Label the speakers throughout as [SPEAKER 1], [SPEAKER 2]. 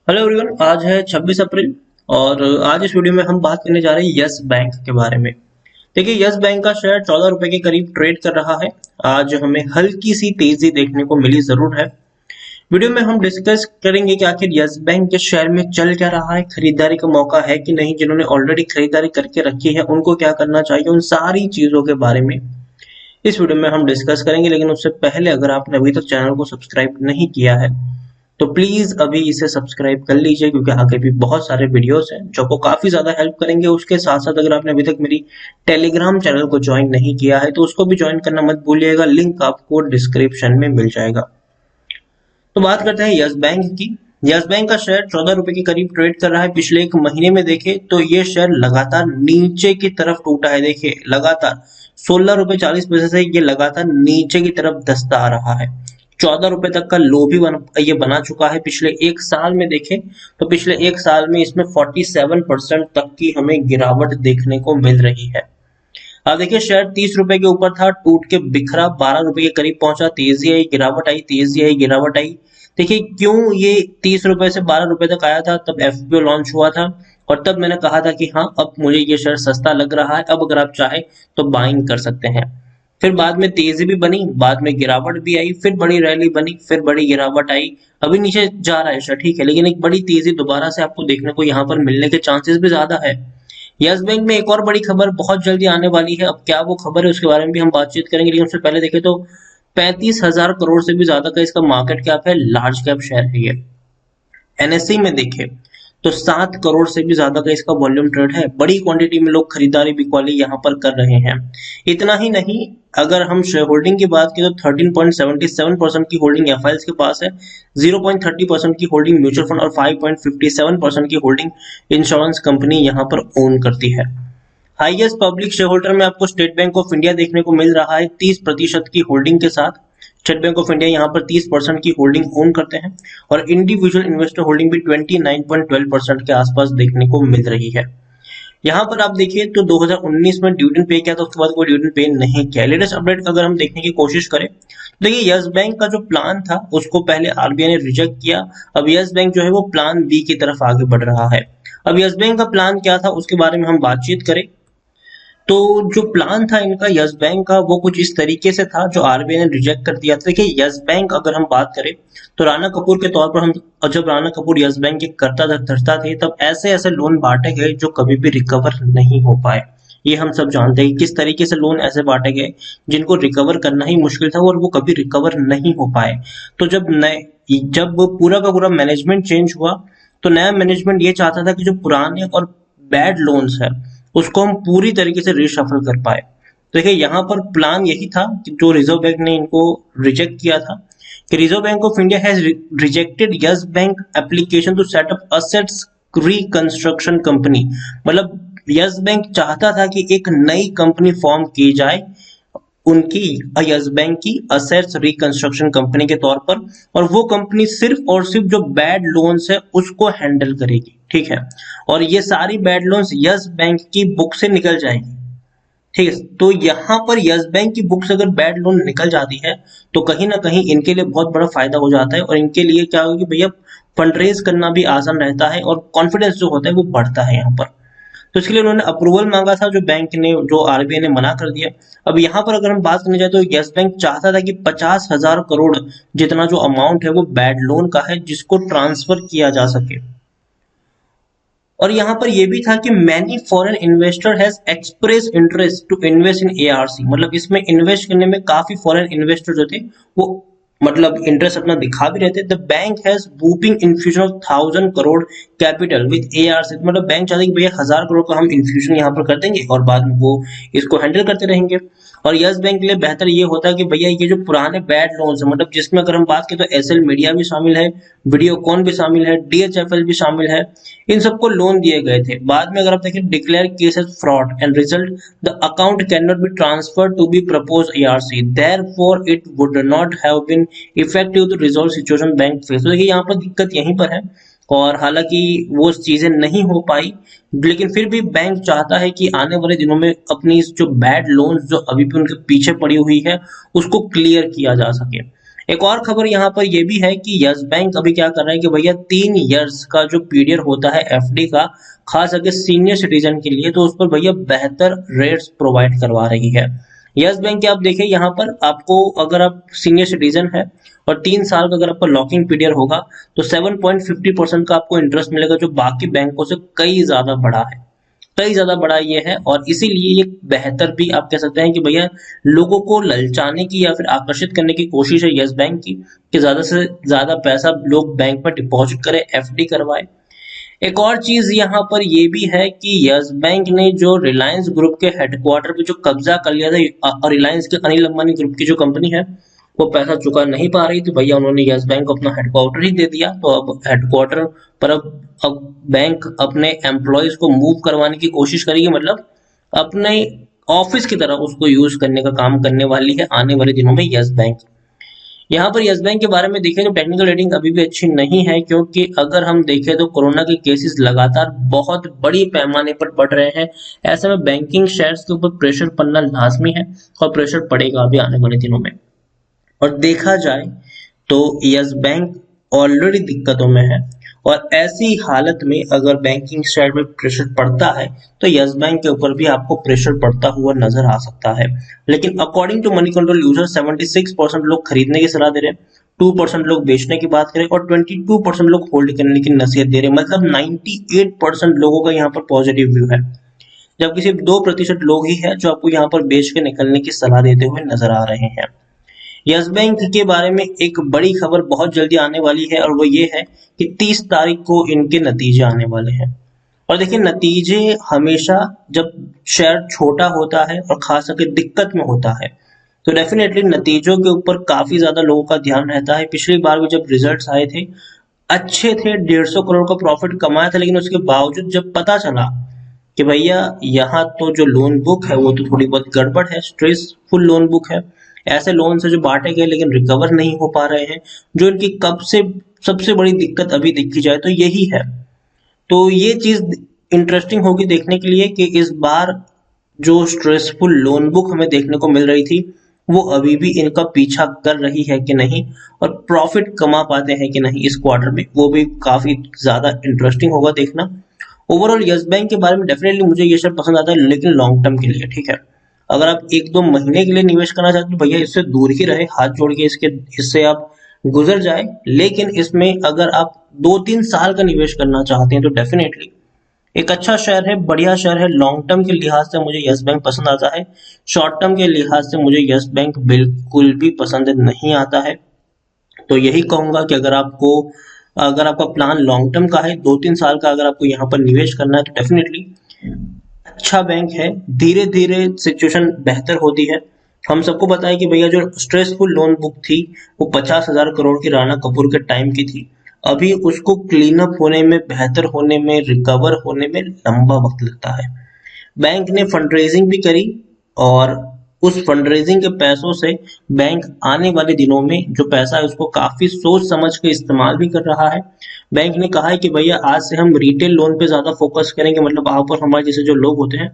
[SPEAKER 1] Hello everyone. आज है 26 अप्रैल और आज इस वीडियो में हम बात करने जा रहे हैं यस बैंक के बारे में। देखिए, यस बैंक का शेयर 14 रुपए के करीब ट्रेड कर रहा है। आज हमें हल्की सी तेजी देखने को मिली जरूर है। वीडियो में हम डिस्कस करेंगे कि आखिर यस बैंक के शेयर में चल क्या रहा है, खरीदारी का मौका है कि नहीं, जिन्होंने ऑलरेडी खरीदारी करके रखी है उनको क्या करना चाहिए, उन सारी चीजों के बारे में इस वीडियो में हम डिस्कस करेंगे। लेकिन उससे पहले अगर आपने अभी तक चैनल को सब्सक्राइब नहीं किया है तो प्लीज अभी इसे सब्सक्राइब कर लीजिए, क्योंकि आगे भी बहुत सारे वीडियोस हैं जो आपको काफी ज्यादा हेल्प करेंगे। उसके साथ साथ अगर आपने अभी तक मेरी टेलीग्राम चैनल को ज्वाइन नहीं किया है तो उसको भी ज्वाइन करना मत भूलिएगा, लिंक आपको डिस्क्रिप्शन में मिल जाएगा। तो बात करते हैं यस बैंक की। यस बैंक का शेयर 14 रुपए के करीब ट्रेड कर रहा है। पिछले एक महीने में देखे तो ये शेयर लगातार नीचे की तरफ टूटा है। देखिए, लगातार 16 रुपए 40 पैसे से ये लगातार नीचे की तरफ धंसता आ रहा है। 14 रुपए तक का लो भी ये बना चुका है। पिछले एक साल में देखें तो पिछले एक साल में इसमें 47% तक की हमें गिरावट देखने को मिल रही है। अब देखिए, शेयर 30 रुपए के ऊपर था, टूट के बिखरा, 12 रुपए के करीब पहुंचा, तेजी आई, गिरावट आई, तेजी आई, गिरावट आई। देखिए क्यों ये 30 रुपए से 12 रुपए तक आया था। तब एफपीओ लॉन्च हुआ था और तब मैंने कहा था कि हाँ, अब मुझे ये शेयर सस्ता लग रहा है, अब अगर आप चाहे तो बाइंग कर सकते हैं। फिर बाद में तेजी भी बनी, बाद में गिरावट भी आई, फिर बड़ी रैली बनी, फिर बड़ी गिरावट आई। अभी नीचे जा रहा है शेयर, ठीक है, लेकिन एक बड़ी तेजी दोबारा से आपको देखने को यहाँ पर मिलने के चांसेस भी ज्यादा है। यस बैंक में एक और बड़ी खबर बहुत जल्दी आने वाली है। अब क्या वो खबर है उसके बारे में भी हम बातचीत करेंगे, लेकिन उससे पहले देखें तो 35,000 करोड़ से भी ज्यादा का इसका मार्केट कैप है, लार्ज कैप शेयर है ये। एनएससी में देखें तो 7 करोड़ से भी ज्यादा का इसका वॉल्यूम ट्रेड है। बड़ी क्वांटिटी में लोग खरीदारी बिकवाली यहाँ पर कर रहे हैं। इतना ही नहीं, अगर हम शेयर होल्डिंग की बात करें तो 13.77% की होल्डिंग एफआईएल्स के पास है, 0.30% की होल्डिंग म्यूचुअल फंड और 5.57% की होल्डिंग इंश्योरेंस कंपनी यहाँ पर ओन करती है। हाईएस्ट पब्लिक शेयर होल्डर में आपको स्टेट बैंक ऑफ इंडिया देखने को मिल रहा है 30% की होल्डिंग के साथ। स्टेट बैंक ऑफ इंडिया यहाँ पर 30% की होल्डिंग ओन करते हैं और इंडिविजुअल इन्वेस्टर होल्डिंग भी 29.12% के आसपास देखने को मिल रही है। यहाँ पर आप देखिए तो 2019 में डिविडेंड पे किया था, उसके बाद कोई डिविडेंड पे नहीं किया। लेटेस्ट अपडेट अगर हम देखने की कोशिश करें तो देखिए, यस बैंक का जो प्लान था उसको पहले आरबीआई ने रिजेक्ट किया। अब यस बैंक जो है वो प्लान बी की तरफ आगे बढ़ रहा है। अब यस बैंक का प्लान क्या था उसके बारे में हम बातचीत करें तो जो प्लान था इनका यस बैंक का वो कुछ इस तरीके से था, जो आरबीआई ने रिजेक्ट कर दिया था। देखिए, यस बैंक अगर हम बात करें तो राणा कपूर के तौर पर हम, जब राणा कपूर यस बैंक के करता धरता थे तब ऐसे ऐसे लोन बांटे गए जो कभी भी रिकवर नहीं हो पाए। ये हम सब जानते हैं किस तरीके से लोन ऐसे बांटे गए जिनको रिकवर करना ही मुश्किल था और वो कभी रिकवर नहीं हो पाए। तो जब पूरा का पूरा मैनेजमेंट चेंज हुआ तो नया मैनेजमेंट ये चाहता था कि जो पुराने और बैड लोन्स है उसको हम पूरी तरीके से रिशफल कर पाए। तो देखिए, यहाँ पर प्लान यही था कि जो रिजर्व बैंक ने इनको रिजेक्ट किया था कि reserve bank of India has rejected yes bank application to set up assets reconstruction company. मतलब यस बैंक चाहता था कि एक नई कंपनी फॉर्म की जाए उनकी, यस बैंक की असेट्स रिकंस्ट्रक्शन कंपनी के तौर पर, और वो कंपनी सिर्फ और सिर्फ जो बैड लोन्स है उसको हैंडल करेगी, ठीक है। और ये सारी बैड लोन्स यस बैंक की बुक से निकल जाएगी, ठीक है। तो यहाँ पर यस बैंक की बुक से अगर बैड लोन निकल जाती है तो कहीं ना कहीं इनके लिए बहुत बड़ा फायदा हो जाता है और इनके लिए क्या होगा कि भैया फंड रेज करना भी आसान रहता है और कॉन्फिडेंस जो होता है वो बढ़ता है यहाँ पर। तो इसके लिए उन्होंने अप्रूवल मांगा था, जो बैंक ने, जो आरबीआई ने मना कर दिया। अब यहाँ पर अगर हम बात करने जाए तो यस बैंक चाहता था कि 50,000 करोड़ जितना जो अमाउंट है वो बैड लोन का है जिसको ट्रांसफर किया जा सके। और यहाँ पर यह भी था कि many foreign investor has express interest to invest in ARC. मतलब इसमें इन्वेस्ट करने में काफी फॉरेन इन्वेस्टर जो थे वो मतलब इंटरेस्ट अपना दिखा भी रहे थे। द बैंक हैज बूपिंग infusion of 1,000 crore capital with ARC. मतलब बैंक चाहते हैं कि भैया 1,000 करोड़ का हम इन्फ्यूजन यहाँ पर कर देंगे और बाद में वो इसको हैंडल करते रहेंगे। और यस बैंक के लिए बेहतर ये होता है कि भैया ये जो पुराने बैड लोन्स है, मतलब जिसमें अगर हम बात करें तो एसएल मीडिया भी शामिल है, वीडियोकॉन भी शामिल है, डीएचएफएल भी शामिल है, इन सबको लोन दिए गए थे। बाद में अगर आप देखें declare cases fraud and result the account can not be transferred to be propose ARC, therefore it would not have been effective to resolve situation bank face. तो देखिए, यहाँ पर दिक्कत यहीं पर है और हालांकि वो चीजें नहीं हो पाई, लेकिन फिर भी बैंक चाहता है कि आने वाले दिनों में अपनी जो बैड लोन्स जो अभी भी उनके पीछे पड़ी हुई है उसको क्लियर किया जा सके। एक और खबर यहाँ पर यह भी है कि यस बैंक अभी क्या कर रहा है कि भैया 3 इयर्स का जो पीरियड होता है एफडी का, खास करके सीनियर सिटीजन के लिए, तो उस पर भैया बेहतर रेट्स प्रोवाइड करवा रही है यस बैंक के। आप देखिए यहाँ पर आपको, अगर आप सीनियर सिटीजन है और 3 साल का अगर आपका लॉकिंग पीरियड होगा तो 7.50% का आपको इंटरेस्ट मिलेगा, जो बाकी बैंकों से कई ज्यादा बड़ा है, कई ज्यादा बड़ा ये है। और इसीलिए ये बेहतर भी आप कह सकते हैं कि भैया लोगों को ललचाने की या फिर आकर्षित करने की कोशिश है यस बैंक की कि ज्यादा से ज्यादा पैसा लोग बैंक में डिपॉजिट करें, एफडी करवाए। एक और चीज यहाँ पर ये भी है कि यस बैंक ने जो रिलायंस ग्रुप के हेडक्वार्टर पे जो कब्जा कर लिया था, और रिलायंस के अनिल अंबानी ग्रुप की जो कंपनी है वो पैसा चुका नहीं पा रही, तो भैया उन्होंने यस बैंक को अपना हेडक्वार्टर ही दे दिया। तो अब हेडक्वार्टर पर अब बैंक अपने एम्प्लॉयज को मूव करवाने की कोशिश करेगी, मतलब अपने ऑफिस की तरह उसको यूज करने का काम करने वाली है आने वाले दिनों में यस बैंक। यहाँ पर यस बैंक के बारे में देखें तो टेक्निकल रेटिंग अभी भी अच्छी नहीं है, क्योंकि अगर हम देखें तो कोरोना के केसेस लगातार बहुत बड़ी पैमाने पर बढ़ रहे हैं। ऐसे में बैंकिंग शेयर्स के ऊपर प्रेशर पड़ना लाजमी है और प्रेशर पड़ेगा अभी आने वाले दिनों में। और देखा जाए तो यस बैंक ऑलरेडी दिक्कतों में है, और ऐसी हालत में अगर बैंकिंग शेयर में प्रेशर पड़ता है तो यस बैंक के ऊपर भी आपको प्रेशर पड़ता हुआ नजर आ सकता है। लेकिन according to money control user 76% लोग खरीदने की सलाह दे रहे हैं, 2% लोग बेचने की बात करें और 22% लोग होल्ड करने की नसीहत दे रहे हैं। मतलब 98% लोगों का यहाँ पर पॉजिटिव व्यू है, जबकि सिर्फ 2% लोग ही है जो आपको यहाँ पर बेच के निकलने की सलाह देते हुए नजर आ रहे हैं। यस बैंक के बारे में एक बड़ी खबर बहुत जल्दी आने वाली है, और वो ये है कि 30 तारीख को इनके नतीजे आने वाले हैं। और देखिए नतीजे हमेशा, जब शेयर छोटा होता है और खास करके दिक्कत में होता है, तो डेफिनेटली नतीजों के ऊपर काफी ज्यादा लोगों का ध्यान रहता है। पिछली बार भी जब रिजल्ट्स आए थे अच्छे थे, 150 करोड़ का प्रॉफिट कमाया था, लेकिन उसके बावजूद जब पता चला कि भैया यहाँ तो जो लोन बुक है वो तो थोड़ी बहुत गड़बड़ है, स्ट्रेसफुल लोन बुक है, ऐसे लोन से जो बांटे गए लेकिन रिकवर नहीं हो पा रहे हैं, जो इनकी कब से सबसे बड़ी दिक्कत अभी देखी जाए तो यही है। तो ये चीज इंटरेस्टिंग होगी देखने के लिए कि इस बार जो स्ट्रेसफुल लोन बुक हमें देखने को मिल रही थी वो अभी भी इनका पीछा कर रही है कि नहीं, और प्रॉफिट कमा पाते हैं कि नहीं इस क्वार्टर में, वो भी काफी ज्यादा इंटरेस्टिंग होगा देखना। ओवरऑल यस बैंक के बारे में डेफिनेटली मुझे ये सब पसंद आता है, लेकिन लॉन्ग टर्म के लिए, ठीक है। अगर आप 1-2 महीने के लिए निवेश करना चाहते हैं तो भैया इससे दूर ही रहे, हाथ जोड़ के इससे आप गुजर जाए। लेकिन इसमें अगर आप 2-3 साल का निवेश करना चाहते हैं तो डेफिनेटली एक अच्छा शेयर है, बढ़िया शेयर है। लॉन्ग टर्म के लिहाज से मुझे यस बैंक पसंद आता है, शॉर्ट टर्म के लिहाज से मुझे यस बैंक बिल्कुल भी पसंद नहीं आता है। तो यही कहूंगा कि अगर आपका प्लान लॉन्ग टर्म का है, 2-3 साल का अगर आपको यहाँ पर निवेश करना है तो डेफिनेटली अच्छा बैंक है। धीरे धीरे सिचुएशन बेहतर होती है। हम सबको पता है कि भैया जो स्ट्रेसफुल लोन बुक थी वो 50,000 करोड़ की राणा कपूर के टाइम की थी, अभी उसको क्लीन अप होने में, बेहतर होने में, रिकवर होने में लंबा वक्त लगता है। बैंक ने फंडरेजिंग भी करी, और उस फंडरेजिंग के पैसों से बैंक आने वाले दिनों में जो पैसा है उसको काफी सोच समझ के इस्तेमाल भी कर रहा है। बैंक ने कहा है कि भैया आज से हम रिटेल लोन पे ज्यादा फोकस करेंगे, मतलब आप और हमारे जैसे जो लोग होते हैं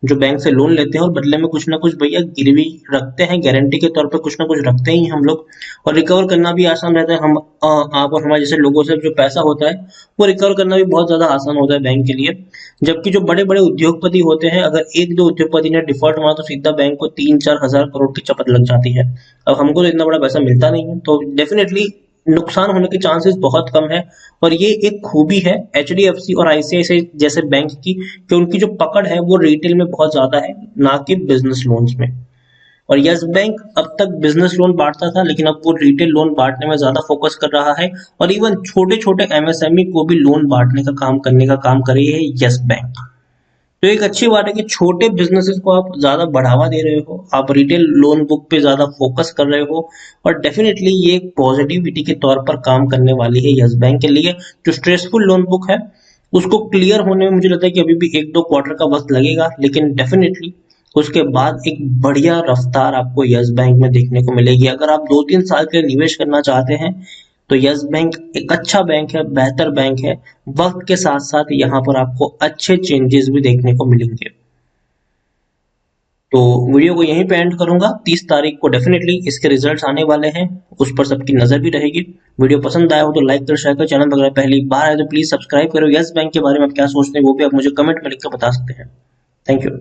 [SPEAKER 1] जो बैंक से लोन लेते हैं और बदले में कुछ ना कुछ भैया गिरवी रखते हैं, गारंटी के तौर पे कुछ ना कुछ रखते ही हम लोग, और रिकवर करना भी आसान रहता है। आप और हमारे जैसे लोगों से जो पैसा होता है वो रिकवर करना भी बहुत ज्यादा आसान होता है बैंक के लिए। जबकि जो बड़े बड़े उद्योगपति होते हैं, अगर 1-2 उद्योगपति ने डिफॉल्ट मारा तो सीधा बैंक को 3-4 हजार करोड़ की चपत लग जाती है। अब हमको तो इतना बड़ा पैसा मिलता नहीं है, तो डेफिनेटली नुकसान होने के चांसेस बहुत कम है। और ये एक खूबी है एचडीएफसी और आईसीआईसीआई जैसे बैंक की कि उनकी जो पकड़ है वो रिटेल में बहुत ज्यादा है, ना कि बिजनेस लोन्स में। और यस बैंक अब तक बिजनेस लोन बांटता था, लेकिन अब वो रिटेल लोन बांटने में ज्यादा फोकस कर रहा है, और इवन छोटे छोटे एमएसएमई को भी लोन बांटने का काम करने का काम कर रही है यस बैंक। तो एक अच्छी बात है कि छोटे बिजनेसेस को आप ज्यादा बढ़ावा दे रहे हो, आप रिटेल लोन बुक पे ज्यादा फोकस कर रहे हो, और डेफिनेटली ये एक पॉजिटिविटी के तौर पर काम करने वाली है यस बैंक के लिए। जो स्ट्रेसफुल लोन बुक है उसको क्लियर होने में मुझे लगता है कि अभी भी 1-2 क्वार्टर का वक्त लगेगा, लेकिन डेफिनेटली उसके बाद एक बढ़िया रफ्तार आपको यस बैंक में देखने को मिलेगी। अगर आप 2-3 साल के लिए निवेश करना चाहते हैं तो यस बैंक एक अच्छा बैंक है, बेहतर बैंक है। वक्त के साथ साथ यहाँ पर आपको अच्छे चेंजेस भी देखने को मिलेंगे। तो वीडियो को यहीं पे एंड करूंगा। 30 तारीख को डेफिनेटली इसके रिजल्ट्स आने वाले हैं, उस पर सबकी नजर भी रहेगी। वीडियो पसंद आया हो तो लाइक करो, शेयर करो। चैनल पर अगर पहली बार आए तो प्लीज सब्सक्राइब करो। यस बैंक के बारे में आप क्या सोचते हैं वो भी आप मुझे कमेंट में लिखकर बता सकते हैं। Thank you.